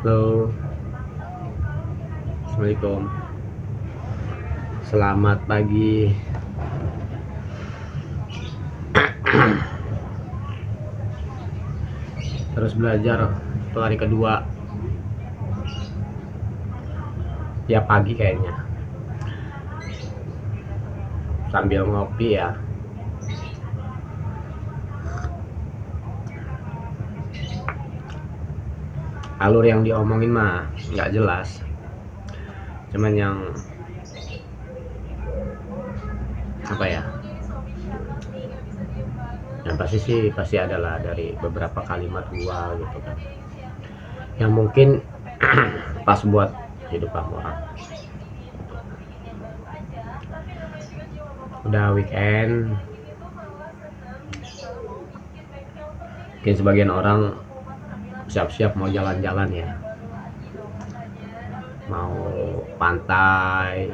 Halo, Assalamualaikum. Selamat pagi. Terus belajar untuk hari kedua. Ya pagi kayaknya. Sambil ngopi ya. Alur yang diomongin mah nggak jelas. Cuman yang apa ya? Yang pasti sih pasti adalah dari beberapa kalimat gua gitu kan. Yang mungkin pas buat hidup kamu orang. Udah weekend, mungkin sebagian orang siap-siap mau jalan-jalan ya, mau pantai,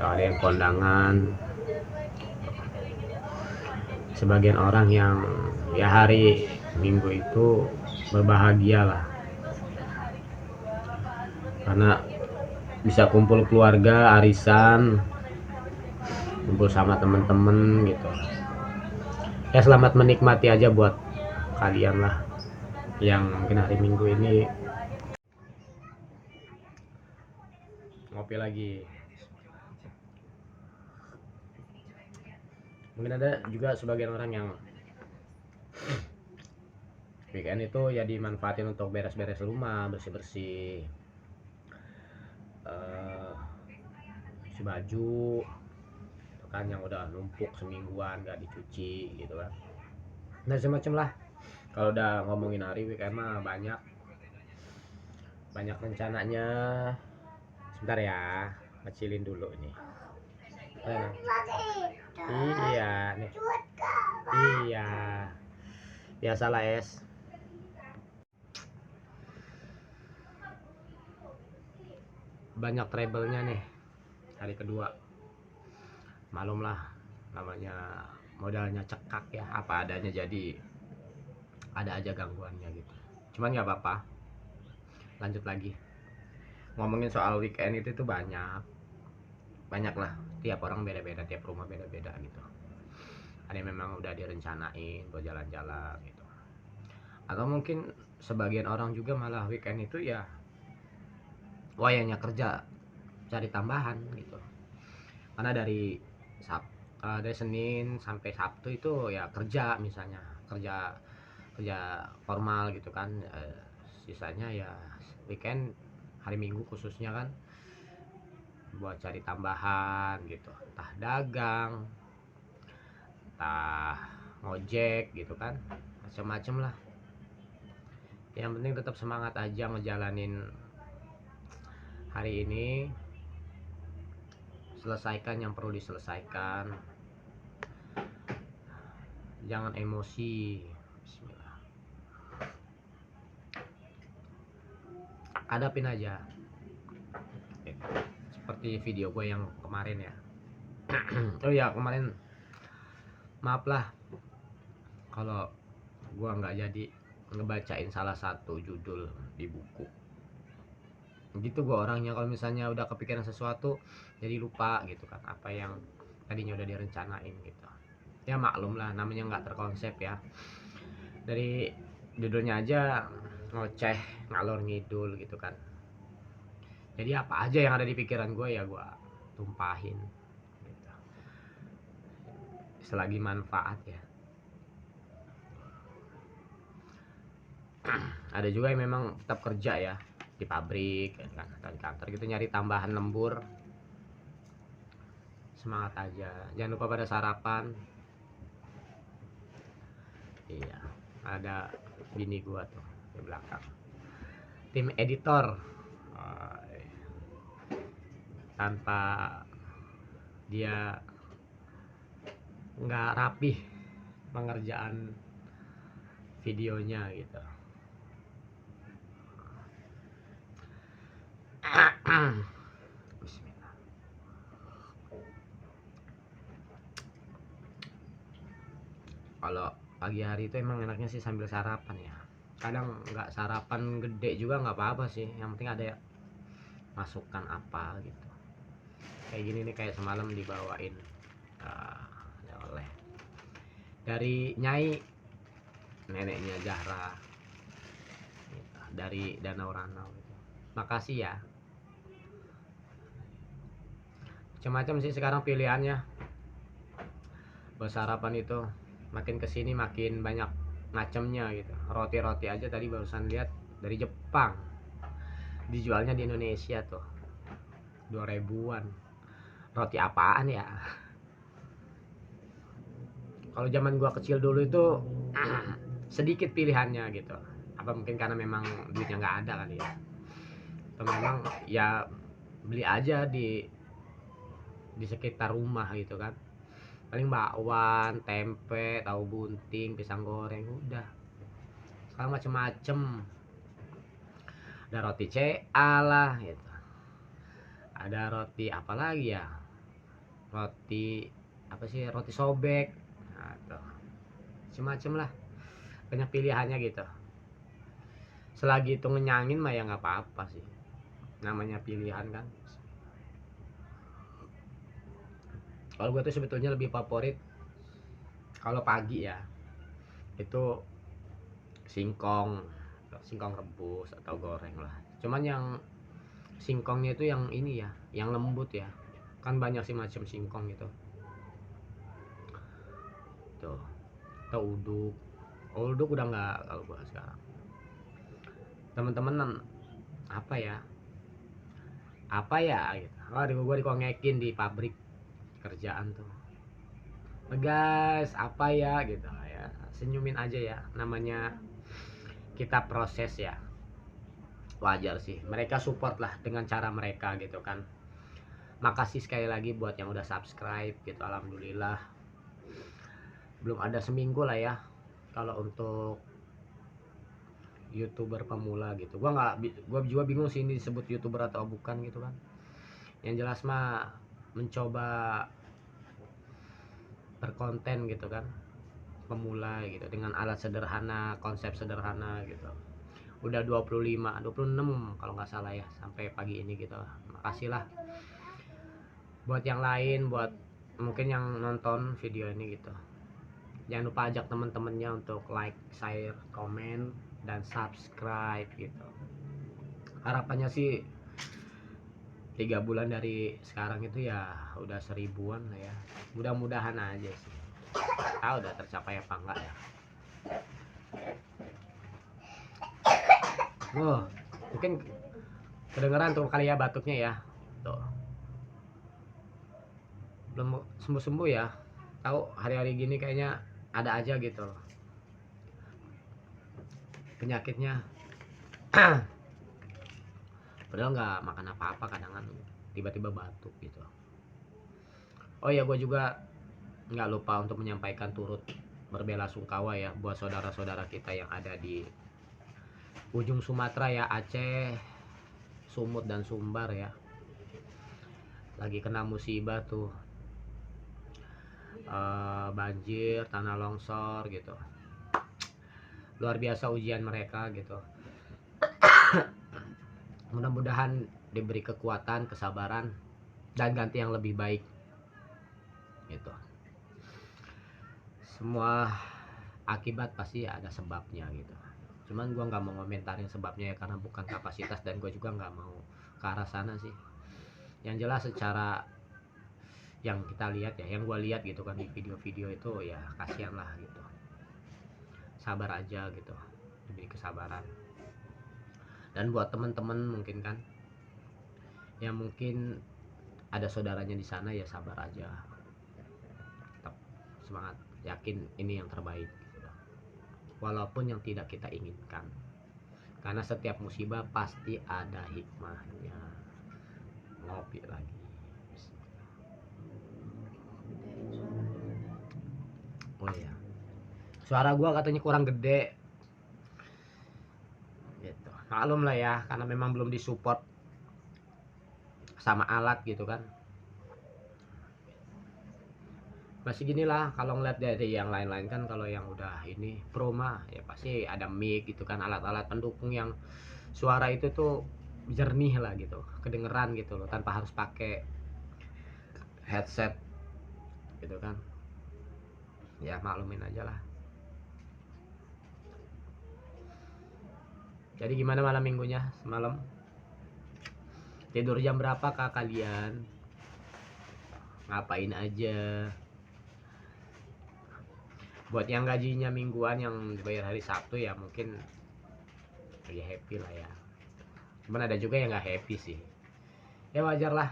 ada yang kondangan. Sebagian orang yang ya hari Minggu itu berbahagia lah, karena bisa kumpul keluarga, arisan, kumpul sama temen-temen gitu. Ya selamat menikmati aja buat kalian lah yang mungkin hari Minggu ini ngopi lagi. Mungkin ada juga sebagian orang yang weekend itu ya dimanfaatin untuk beres-beres rumah, bersih-bersih, cuci baju gitu kan, yang udah numpuk semingguan gak dicuci gitu kan. Nah semacam lah. Kalau udah ngomongin hari weekend mah banyak rencananya. Sebentar ya, kecilin dulu ini. Eh, iya nih. Iya. Biasalah es. Banyak travelnya nih hari kedua. Malum lah, namanya modalnya cekak ya, apa adanya, jadi ada aja gangguannya gitu. Cuman nggak apa-apa, lanjut lagi. Ngomongin soal weekend itu tuh banyak lah, tiap orang beda-beda, tiap rumah beda-beda gitu. Ada yang memang udah direncanain buat jalan-jalan gitu, atau mungkin sebagian orang juga malah weekend itu ya wayangnya kerja, cari tambahan gitu. Karena dari Senin sampai Sabtu itu ya kerja, misalnya kerja kerja formal gitu kan. Sisanya ya weekend, hari Minggu khususnya kan buat cari tambahan gitu, entah dagang, entah ngojek gitu kan, macem-macem lah. Yang penting tetap semangat aja ngejalanin hari ini, selesaikan yang perlu diselesaikan, jangan emosi. Bismillah, hadapin aja seperti video gue yang kemarin ya. Oh ya, kemarin maaf lah kalau gue nggak jadi ngebacain salah satu judul di buku. Gitu gue orangnya, kalau misalnya udah kepikiran sesuatu jadi lupa gitu kan, apa yang tadinya udah direncanain gitu. Ya maklum lah, namanya nggak terkonsep ya. Dari judulnya aja ngoceh ngalor ngidul gitu kan. Jadi apa aja yang ada di pikiran gue ya gue tumpahin gitu, selagi manfaat ya. Ada juga yang memang tetap kerja ya di pabrik kan, atau di kantor gitu, nyari tambahan lembur. Semangat aja, jangan lupa pada sarapan. Iya, ada bini gua tuh di belakang, tim editor. Oh, tanpa dia nggak rapih pengerjaan videonya gitu. Bismillah. Kalau pagi hari itu emang enaknya sih sambil sarapan ya. kadang nggak sarapan gede juga nggak apa-apa sih, yang penting ada masukan apa gitu. Kayak gini nih, kayak semalam dibawain oleh dari Nyai, neneknya Zahra gitu, dari Danau Ranau gitu. Makasih ya. Macam-macam sih sekarang pilihannya buat sarapan itu, makin kesini makin banyak macamnya gitu. Roti-roti aja tadi barusan lihat dari Jepang dijualnya di Indonesia tuh 2000-an. Roti apaan ya? Kalau zaman gua kecil dulu itu sedikit pilihannya gitu. Apa mungkin karena memang duitnya nggak ada kali ya, atau memang ya beli aja di sekitar rumah gitu kan. Paling bakwan, tempe, tahu bunting, pisang goreng, udah. Sekarang macem-macem, ada roti CA lah gitu, ada roti apa lagi ya, roti apa sih, roti sobek, nah, tuh. Macem-macem lah, banyak pilihannya gitu. Selagi itu ngenyangin mah ya nggak apa-apa sih, namanya pilihan kan. Kalau gue tuh sebetulnya lebih favorit kalau pagi ya itu singkong, singkong rebus atau goreng lah. Cuman yang singkongnya itu yang ini ya, yang lembut ya, kan banyak sih macam singkong gitu tuh. Atau uduk, uduk udah nggak kalau gua sekarang. Temen-temen apa ya gitu. Gua dikongekin di pabrik kerjaan tuh, guys apa ya gitu ya, senyumin aja ya, namanya kita proses ya, wajar sih mereka support lah dengan cara mereka gitu kan. Makasih sekali lagi buat yang udah subscribe gitu, alhamdulillah. Belum ada seminggu lah ya kalau untuk YouTuber pemula gitu. Gua juga bingung sih ini disebut YouTuber atau bukan gitu kan. Yang jelas mah mencoba berkonten gitu kan, pemula gitu, dengan alat sederhana, konsep sederhana gitu. Udah 26 kalau nggak salah ya sampai pagi ini gitu. Makasih lah buat yang lain, buat mungkin yang nonton video ini gitu. Jangan lupa ajak teman-temannya untuk like, share, komen, dan subscribe gitu. Harapannya sih 3 bulan dari sekarang itu ya udah 1000-an lah ya. Mudah-mudahan aja sih. Tahu udah tercapai apa enggak ya. Mungkin kedengeran tuh kali ya batuknya ya. Tuh. Belum sembuh-sembuh ya. Tahu hari-hari gini kayaknya ada aja gitu loh penyakitnya. Padahal nggak makan apa-apa, kadang kan tiba-tiba batuk gitu. Oh ya, gue juga nggak lupa untuk menyampaikan turut berbelasungkawa ya buat saudara-saudara kita yang ada di ujung Sumatera ya, Aceh, Sumut dan Sumbar ya, lagi kena musibah tuh, banjir, tanah longsor gitu. Luar biasa ujian mereka gitu. Mudah-mudahan diberi kekuatan, kesabaran, dan ganti yang lebih baik gitu. Semua akibat pasti ada sebabnya gitu. Cuman gue nggak mau ngomentarin sebabnya ya, karena bukan kapasitas, dan gue juga nggak mau ke arah sana sih. Yang jelas secara yang kita lihat ya, yang gue lihat gitu kan di video-video itu ya, kasihan lah gitu. Sabar aja gitu, diberi kesabaran. Dan buat temen-temen mungkin kan yang mungkin ada saudaranya di sana, ya sabar aja, tetap semangat, yakin ini yang terbaik gitu. Walaupun yang tidak kita inginkan, karena setiap musibah pasti ada hikmahnya. Ngopi lagi. Oh iya, suara gua katanya kurang gede gitu. Maklum lah ya, karena memang belum disupport sama alat gitu kan. masih gini lah. Kalau ngeliat dari yang lain-lain kan, kalau yang udah ini pro mah ya pasti ada mic gitu kan, alat-alat pendukung yang suara itu tuh jernih lah gitu, kedengeran gitu loh, tanpa harus pakai headset gitu kan. Ya maklumin aja lah. Jadi gimana malam minggunya semalam? Tidur jam berapa kak kalian? Ngapain aja? Buat yang gajinya mingguan yang dibayar hari Sabtu ya mungkin ya happy lah ya. Cuman ada juga yang nggak happy sih. Ya wajar lah,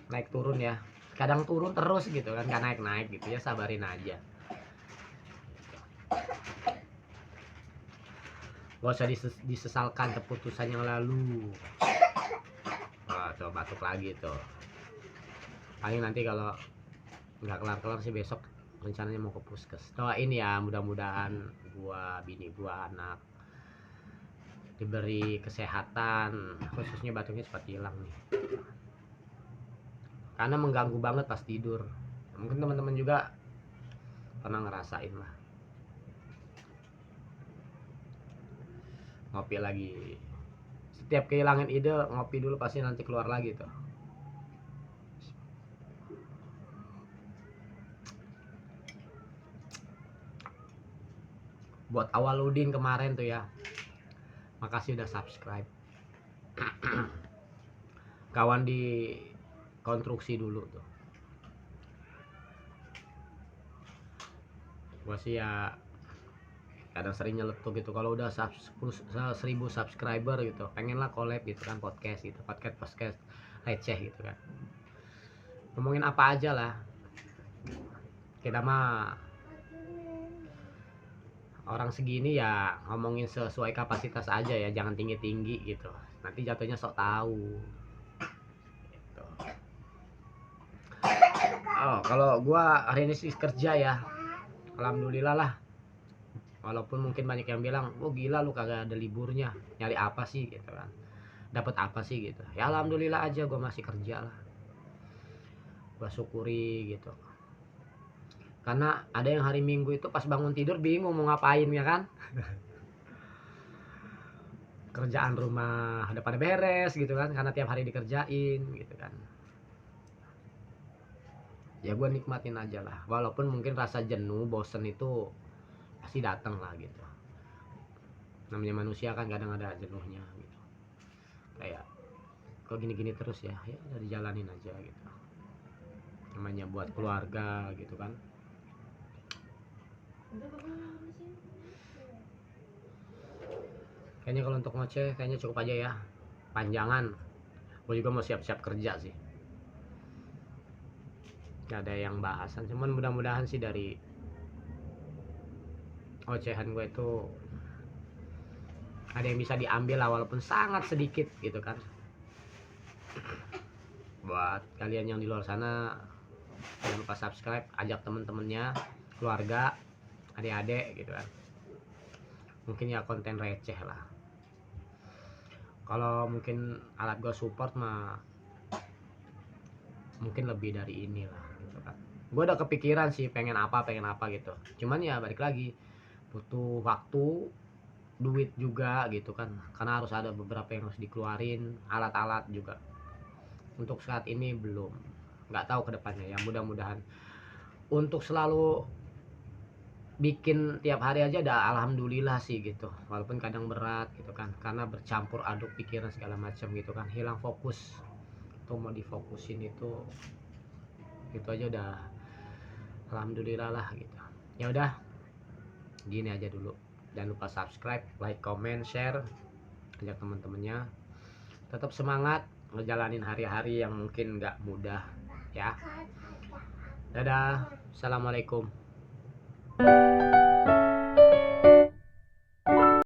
naik turun ya. Kadang turun terus gitu kan, nggak naik-naik gitu ya, sabarin aja. Gak usah disesalkan keputusan yang lalu. Wah, coba batuk lagi tuh. Paling nanti kalau nggak kelar-kelar sih besok rencananya mau ke puskes. Doain ya, mudah-mudahan bini gua, anak diberi kesehatan, khususnya batuknya cepat hilang nih. Karena mengganggu banget pas tidur. Mungkin teman-teman juga pernah ngerasain lah. Ngopi lagi. Setiap kehilangan ide, ngopi dulu pasti nanti keluar lagi tuh. Buat Awaludin kemarin tuh ya, makasih udah subscribe. Kawan di konstruksi dulu tuh. Gua sih ya kadang sering nyeletuk gitu kalau udah 1000 subscriber gitu, pengen lah collab gitu kan, podcast gitu, podcast receh gitu kan, ngomongin apa aja lah. Kita mah orang segini ya ngomongin sesuai kapasitas aja ya, jangan tinggi-tinggi gitu, nanti jatuhnya sok tahu gitu. Oh, kalau gua hari ini sih kerja ya, alhamdulillah lah. Walaupun mungkin banyak yang bilang, oh gila lu kagak ada liburnya, nyari apa sih gitu kan, dapat apa sih gitu. Ya alhamdulillah aja gue masih kerja lah, gue syukuri gitu. Karena ada yang hari Minggu itu pas bangun tidur bingung mau ngapain ya kan. Kerjaan rumah udah pada beres gitu kan, karena tiap hari dikerjain gitu kan. Ya gue nikmatin aja lah, walaupun mungkin rasa jenuh, bosen itu pasti datang lah gitu. Namanya manusia kan kadang ada jenuhnya gitu. Kayak kok gini-gini terus ya, ya udah dijalanin aja gitu. Namanya buat keluarga gitu kan. Kayaknya kalau untuk ngoceh kayaknya cukup aja ya, panjangan. Gue juga mau siap-siap kerja sih, gak ada yang bahasan. Cuman mudah-mudahan sih dari ocehan gue itu ada yang bisa diambil lah, walaupun sangat sedikit gitu kan. Buat kalian yang di luar sana, jangan lupa subscribe, ajak temen-temennya, keluarga, adik-adik gitu kan. Mungkin ya konten receh lah. Kalau mungkin alat gue support mah mungkin lebih dari ini lah gitu kan. Gue udah kepikiran sih pengen apa gitu. Cuman ya balik lagi, butuh waktu, duit juga gitu kan. Karena harus ada beberapa yang harus dikeluarin, alat-alat juga. Untuk saat ini belum, nggak tahu kedepannya ya. Mudah-mudahan untuk selalu bikin tiap hari aja udah alhamdulillah sih gitu, walaupun kadang berat gitu kan, karena bercampur aduk pikiran segala macam gitu kan, hilang fokus tuh mau difokusin itu aja udah alhamdulillah lah gitu. Ya udah gini aja dulu, jangan lupa subscribe, like, comment, share, ajak teman-temannya. Tetap semangat ngejalanin hari-hari yang mungkin nggak mudah ya. Dadah, assalamualaikum.